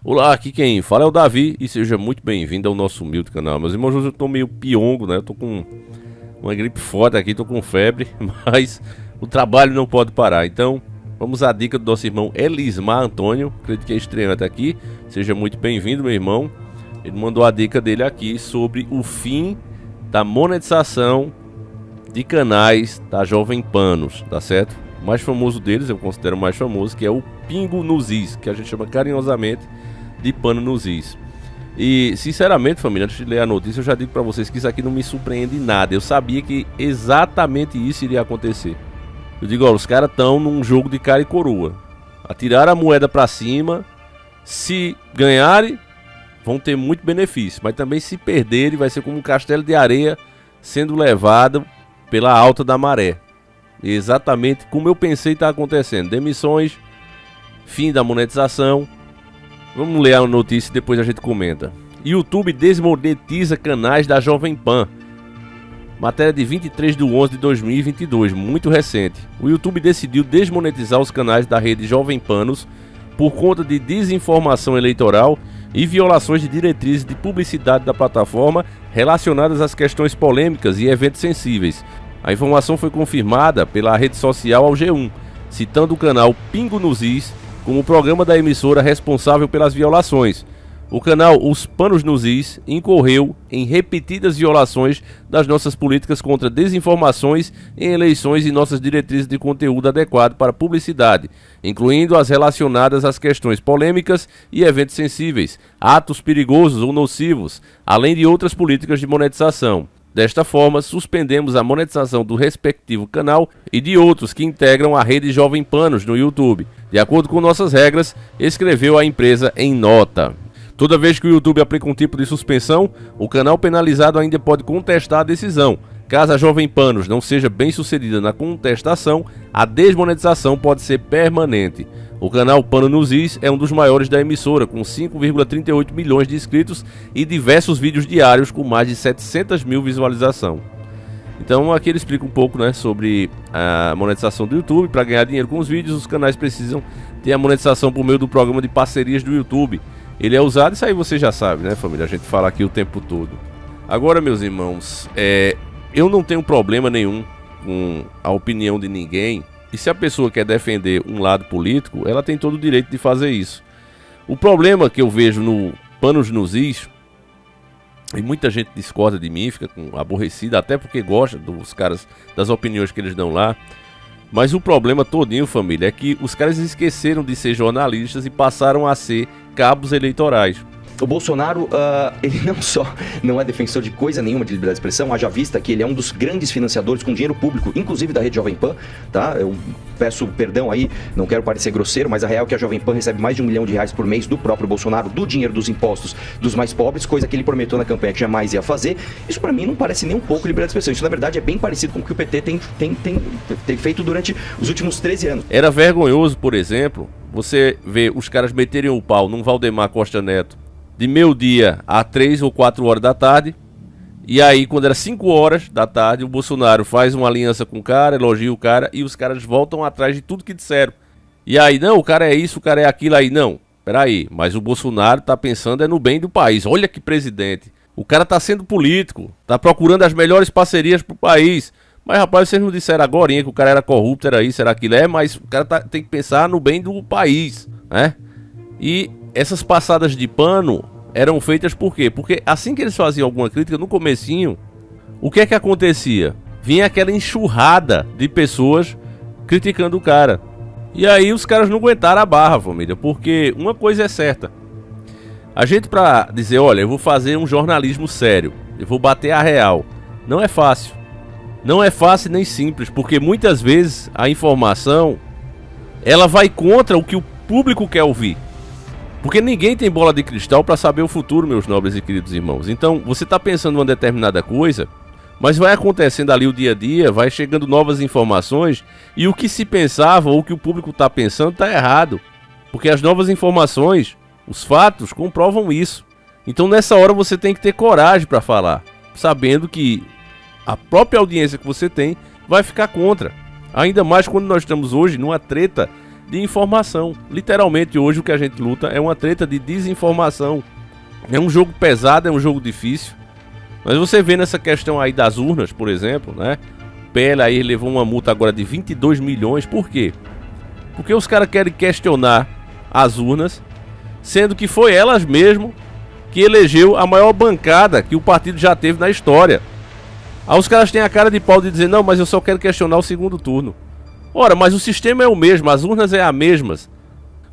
Olá, aqui quem fala é o Davi e seja muito bem-vindo ao nosso humilde canal. Meus irmãos, hoje eu tô meio piongo, né? Eu tô com uma gripe forte aqui, tô com febre, mas o trabalho não pode parar. Então, vamos à dica do nosso irmão Elismar Antônio, acredito que é estreante aqui. Seja muito bem-vindo, meu irmão. Ele mandou a dica dele aqui sobre o fim da monetização de canais da Jovem Panos, tá certo? O mais famoso deles, eu considero o mais famoso, que é o Pingo nos Is, que a gente chama carinhosamente de Pano nos Is. E sinceramente, família, antes de ler a notícia, eu já digo pra vocês que isso aqui não me surpreende em nada. Eu sabia que exatamente isso iria acontecer. Eu digo, ó, os caras estão num jogo de cara e coroa. Atiraram a moeda pra cima. Se ganharem, vão ter muito benefício, mas também se perderem, vai ser como um castelo de areia sendo levado pela alta da maré. Exatamente como eu pensei está acontecendo. Demissões, fim da monetização. Vamos ler a notícia e depois a gente comenta. YouTube desmonetiza canais da Jovem Pan. Matéria de 23 de 11 de 2022, muito recente. O YouTube decidiu desmonetizar os canais da rede Jovem Panos por conta de desinformação eleitoral e violações de diretrizes de publicidade da plataforma relacionadas às questões polêmicas e eventos sensíveis. A informação foi confirmada pela rede social ao G1, citando o canal Pingo nos Is como o programa da emissora responsável pelas violações. O canal Os Panos nos Is incorreu em repetidas violações das nossas políticas contra desinformações em eleições e nossas diretrizes de conteúdo adequado para publicidade, incluindo as relacionadas às questões polêmicas e eventos sensíveis, atos perigosos ou nocivos, além de outras políticas de monetização. Desta forma, suspendemos a monetização do respectivo canal e de outros que integram a rede Jovem Panos no YouTube, de acordo com nossas regras, escreveu a empresa em nota. Toda vez que o YouTube aplica um tipo de suspensão, o canal penalizado ainda pode contestar a decisão. Caso a Jovem Panos não seja bem sucedida na contestação, a desmonetização pode ser permanente. O canal Pano nos Is é um dos maiores da emissora, com 5,38 milhões de inscritos e diversos vídeos diários com mais de 700 mil visualizações. Então aqui ele explica um pouco, né, sobre a monetização do YouTube. Para ganhar dinheiro com os vídeos, os canais precisam ter a monetização por meio do programa de parcerias do YouTube. Ele é usado, isso aí você já sabe, né, família? A gente fala aqui o tempo todo. Agora, meus irmãos, eu não tenho problema nenhum com a opinião de ninguém. E se a pessoa quer defender um lado político, ela tem todo o direito de fazer isso. O problema que eu vejo no Panos nos Is, e muita gente discorda de mim, fica aborrecida, até porque gosta dos caras, das opiniões que eles dão lá. Mas o problema todinho, família, é que os caras esqueceram de ser jornalistas e passaram a ser cabos eleitorais. O Bolsonaro, ele não só não é defensor de coisa nenhuma de liberdade de expressão, haja vista que ele é um dos grandes financiadores com dinheiro público, inclusive da rede Jovem Pan, tá? Eu peço perdão aí, não quero parecer grosseiro, mas a real é que a Jovem Pan recebe mais de R$1 milhão por mês do próprio Bolsonaro, do dinheiro dos impostos dos mais pobres, coisa que ele prometeu na campanha que jamais ia fazer. Isso pra mim não parece nem um pouco liberdade de expressão, isso na verdade é bem parecido com o que o PT tem feito durante os últimos 13 anos. Era vergonhoso, por exemplo, você ver os caras meterem o pau num Valdemar Costa Neto de meio-dia a 3 ou 4 horas da tarde. E aí, quando era 5 horas da tarde, o Bolsonaro faz uma aliança com o cara, elogia o cara, e os caras voltam atrás de tudo que disseram. E aí, não, o cara é isso, o cara é aquilo. Aí, não, peraí, mas o Bolsonaro tá pensando no bem do país. Olha que presidente. O cara tá sendo político, tá procurando as melhores parcerias pro país. Mas, rapaz, vocês não disseram agora que o cara era corrupto, era isso, era aquilo. Mas o cara tem que pensar no bem do país, né? E essas passadas de pano eram feitas por quê? Porque assim que eles faziam alguma crítica, no comecinho, o que é que acontecia? Vinha aquela enxurrada de pessoas criticando o cara. E aí os caras não aguentaram a barra, família, porque uma coisa é certa. A gente, pra dizer, olha, eu vou fazer um jornalismo sério, eu vou bater a real, não é fácil. Não é fácil nem simples, porque muitas vezes a informação, ela vai contra o que o público quer ouvir. Porque ninguém tem bola de cristal para saber o futuro, meus nobres e queridos irmãos. Então, você está pensando em uma determinada coisa, mas vai acontecendo ali o dia a dia, vai chegando novas informações, e o que se pensava ou o que o público está pensando está errado. Porque as novas informações, os fatos, comprovam isso. Então, nessa hora, você tem que ter coragem para falar, sabendo que a própria audiência que você tem vai ficar contra. Ainda mais quando nós estamos hoje numa treta de informação. Literalmente hoje o que a gente luta é uma treta de desinformação. É um jogo pesado, é um jogo difícil. Mas você vê nessa questão aí das urnas, por exemplo, né? PL aí levou uma multa agora de 22 milhões. Por quê? Porque os caras querem questionar as urnas, sendo que foi elas mesmo que elegeu a maior bancada que o partido já teve na história. Aí os caras têm a cara de pau de dizer, não, mas eu só quero questionar o segundo turno. Ora, mas o sistema é o mesmo, as urnas é a mesmas.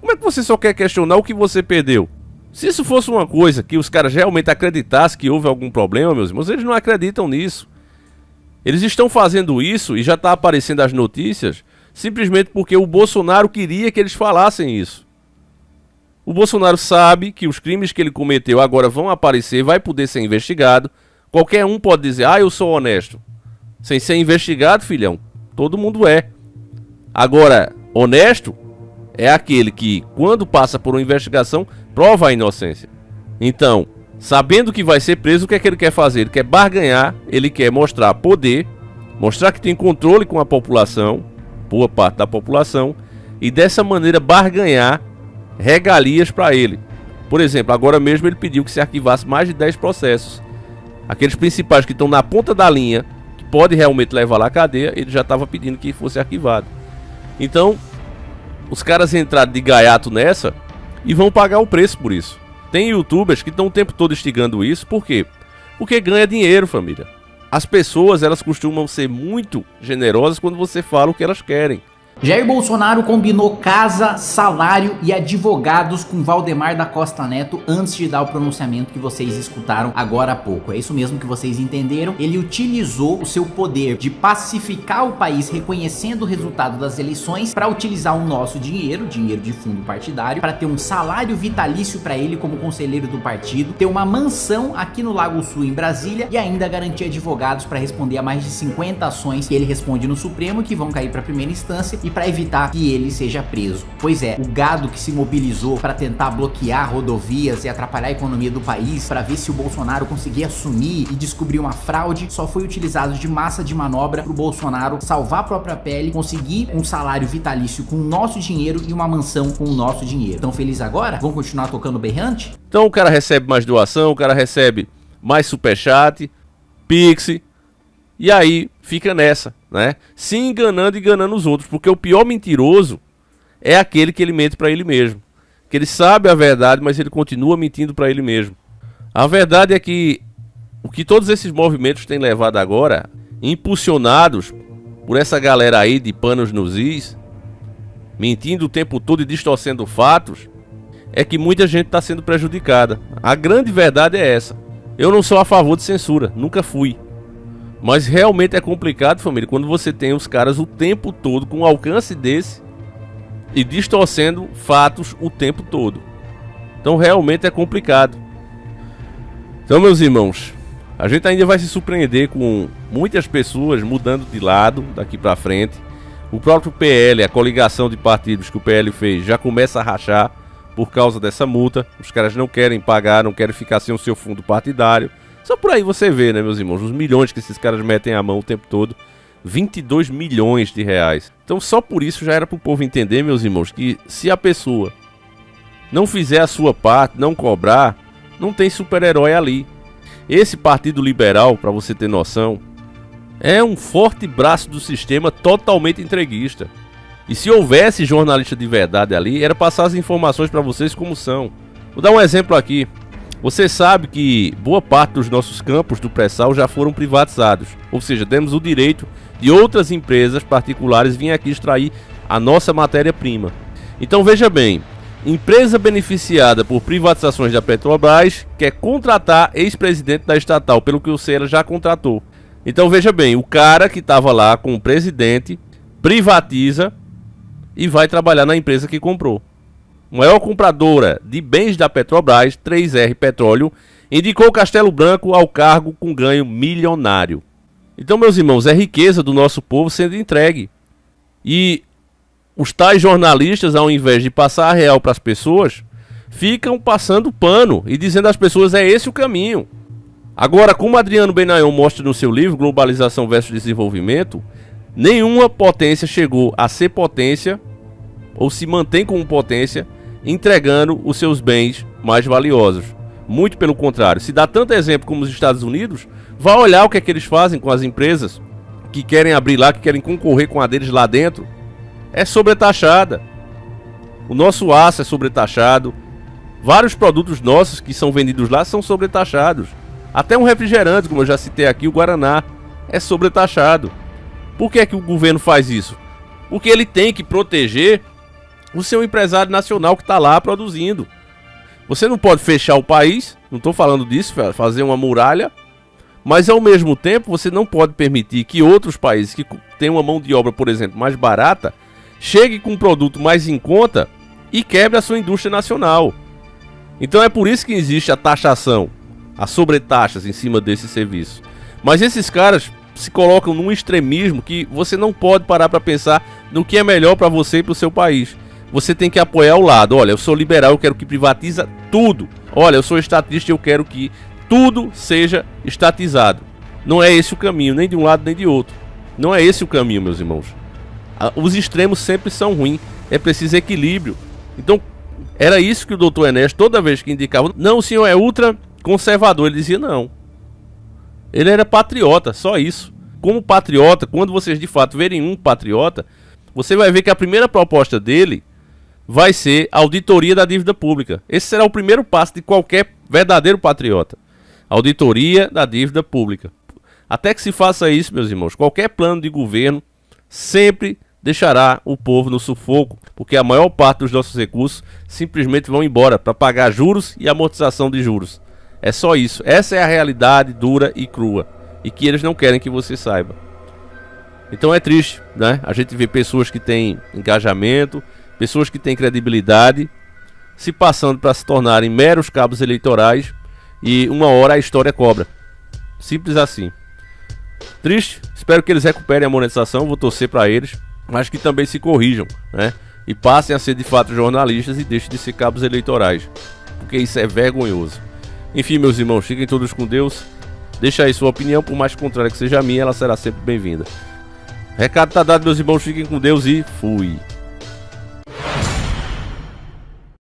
Como é que você só quer questionar o que você perdeu? Se isso fosse uma coisa que os caras realmente acreditassem que houve algum problema, meus irmãos, eles não acreditam nisso. Eles estão fazendo isso e já está aparecendo as notícias simplesmente porque o Bolsonaro queria que eles falassem isso. O Bolsonaro sabe que os crimes que ele cometeu agora vão aparecer, vai poder ser investigado. Qualquer um pode dizer, eu sou honesto. Sem ser investigado, filhão, todo mundo é. Agora, honesto é aquele que, quando passa por uma investigação, prova a inocência. Então, sabendo que vai ser preso, o que é que ele quer fazer? Ele quer barganhar, ele quer mostrar poder, mostrar que tem controle com a população, boa parte da população, e dessa maneira barganhar regalias para ele. Por exemplo, agora mesmo ele pediu que se arquivasse mais de 10 processos. Aqueles principais que estão na ponta da linha, que pode realmente levar lá à cadeia, ele já estava pedindo que fosse arquivado. Então, os caras entraram de gaiato nessa e vão pagar o preço por isso. Tem youtubers que estão o tempo todo instigando isso, por quê? Porque ganha dinheiro, família. As pessoas, elas costumam ser muito generosas quando você fala o que elas querem. Jair Bolsonaro combinou casa, salário e advogados com Valdemar da Costa Neto antes de dar o pronunciamento que vocês escutaram agora há pouco. É isso mesmo que vocês entenderam. Ele utilizou o seu poder de pacificar o país reconhecendo o resultado das eleições para utilizar o nosso dinheiro, dinheiro de fundo partidário, para ter um salário vitalício para ele como conselheiro do partido, ter uma mansão aqui no Lago Sul em Brasília e ainda garantir advogados para responder a mais de 50 ações que ele responde no Supremo que vão cair para a primeira instância e para evitar que ele seja preso. Pois é, o gado que se mobilizou para tentar bloquear rodovias e atrapalhar a economia do país, para ver se o Bolsonaro conseguia assumir e descobrir uma fraude, só foi utilizado de massa de manobra para o Bolsonaro salvar a própria pele, conseguir um salário vitalício com o nosso dinheiro e uma mansão com o nosso dinheiro. Tão feliz agora? Vamos continuar tocando berrante? Então o cara recebe mais doação, o cara recebe mais superchat, Pix, e aí fica nessa, né? Se enganando e enganando os outros, porque o pior mentiroso é aquele que ele mente para ele mesmo. Que ele sabe a verdade, mas ele continua mentindo para ele mesmo. A verdade é que o que todos esses movimentos têm levado agora, impulsionados por essa galera aí de panos nos is, mentindo o tempo todo e distorcendo fatos, é que muita gente está sendo prejudicada. A grande verdade é essa. Eu não sou a favor de censura, nunca fui. Mas realmente é complicado, família, quando você tem os caras o tempo todo com um alcance desse e distorcendo fatos o tempo todo. Então realmente é complicado. Então, meus irmãos, a gente ainda vai se surpreender com muitas pessoas mudando de lado daqui pra frente. O próprio PL, a coligação de partidos que o PL fez, já começa a rachar por causa dessa multa. Os caras não querem pagar, não querem ficar sem o seu fundo partidário. Só por aí você vê, né, meus irmãos, os milhões que esses caras metem a mão o tempo todo. 22 milhões de reais. Então só por isso já era pro povo entender, meus irmãos, que se a pessoa não fizer a sua parte, não cobrar, não tem super-herói ali. Esse Partido Liberal, para você ter noção, é um forte braço do sistema totalmente entreguista. E se houvesse jornalista de verdade ali, era passar as informações para vocês como são. Vou dar um exemplo aqui. Você sabe que boa parte dos nossos campos do pré-sal já foram privatizados. Ou seja, demos o direito de outras empresas particulares virem aqui extrair a nossa matéria-prima. Então veja bem, empresa beneficiada por privatizações da Petrobras quer contratar ex-presidente da estatal, pelo que o Cera já contratou. Então veja bem, o cara que estava lá com o presidente privatiza e vai trabalhar na empresa que comprou. Maior compradora de bens da Petrobras, 3R Petróleo, indicou Castelo Branco ao cargo com ganho milionário. Então, meus irmãos, é riqueza do nosso povo sendo entregue. E os tais jornalistas, ao invés de passar a real para as pessoas, ficam passando pano e dizendo às pessoas, é esse o caminho. Agora, como Adriano Benayon mostra no seu livro, Globalização versus Desenvolvimento, nenhuma potência chegou a ser potência ou se mantém como potência, entregando os seus bens mais valiosos. Muito pelo contrário, se dá tanto exemplo como os Estados Unidos, vá olhar o que é que eles fazem com as empresas que querem abrir lá, que querem concorrer com a deles lá dentro. É sobretaxada. O nosso aço é sobretaxado. Vários produtos nossos que são vendidos lá são sobretaxados. Até um refrigerante, como eu já citei aqui, o Guaraná, é sobretaxado. Por que é que o governo faz isso? Porque ele tem que proteger o seu empresário nacional que está lá produzindo. Você não pode fechar o país, não estou falando disso, fazer uma muralha, mas ao mesmo tempo você não pode permitir que outros países que têm uma mão de obra, por exemplo, mais barata, chegue com um produto mais em conta e quebre a sua indústria nacional. Então é por isso que existe a taxação, as sobretaxas em cima desse serviço. Mas esses caras se colocam num extremismo que você não pode parar para pensar no que é melhor para você e para o seu país. Você tem que apoiar o lado. Olha, eu sou liberal, eu quero que privatiza tudo. Olha, eu sou estatista, eu quero que tudo seja estatizado. Não é esse o caminho, nem de um lado nem de outro. Não é esse o caminho, meus irmãos. Os extremos sempre são ruins. É preciso equilíbrio. Então, era isso que o doutor Ernesto, toda vez que indicava, não, o senhor é ultra conservador, ele dizia não. Ele era patriota, só isso. Como patriota, quando vocês de fato verem um patriota, você vai ver que a primeira proposta dele vai ser a auditoria da dívida pública. Esse será o primeiro passo de qualquer verdadeiro patriota. Auditoria da dívida pública. Até que se faça isso, meus irmãos, qualquer plano de governo sempre deixará o povo no sufoco, porque a maior parte dos nossos recursos simplesmente vão embora para pagar juros e amortização de juros. É só isso. Essa é a realidade dura e crua, e que eles não querem que você saiba. Então é triste, né? A gente vê pessoas que têm engajamento, pessoas que têm credibilidade, se passando para se tornarem meros cabos eleitorais, e uma hora a história cobra. Simples assim. Triste, espero que eles recuperem a monetização, vou torcer para eles, mas que também se corrijam, né? E passem a ser de fato jornalistas e deixem de ser cabos eleitorais, porque isso é vergonhoso. Enfim, meus irmãos, fiquem todos com Deus. Deixa aí sua opinião, por mais contrária que seja a minha, ela será sempre bem-vinda. Recado tá dado, meus irmãos, fiquem com Deus e fui.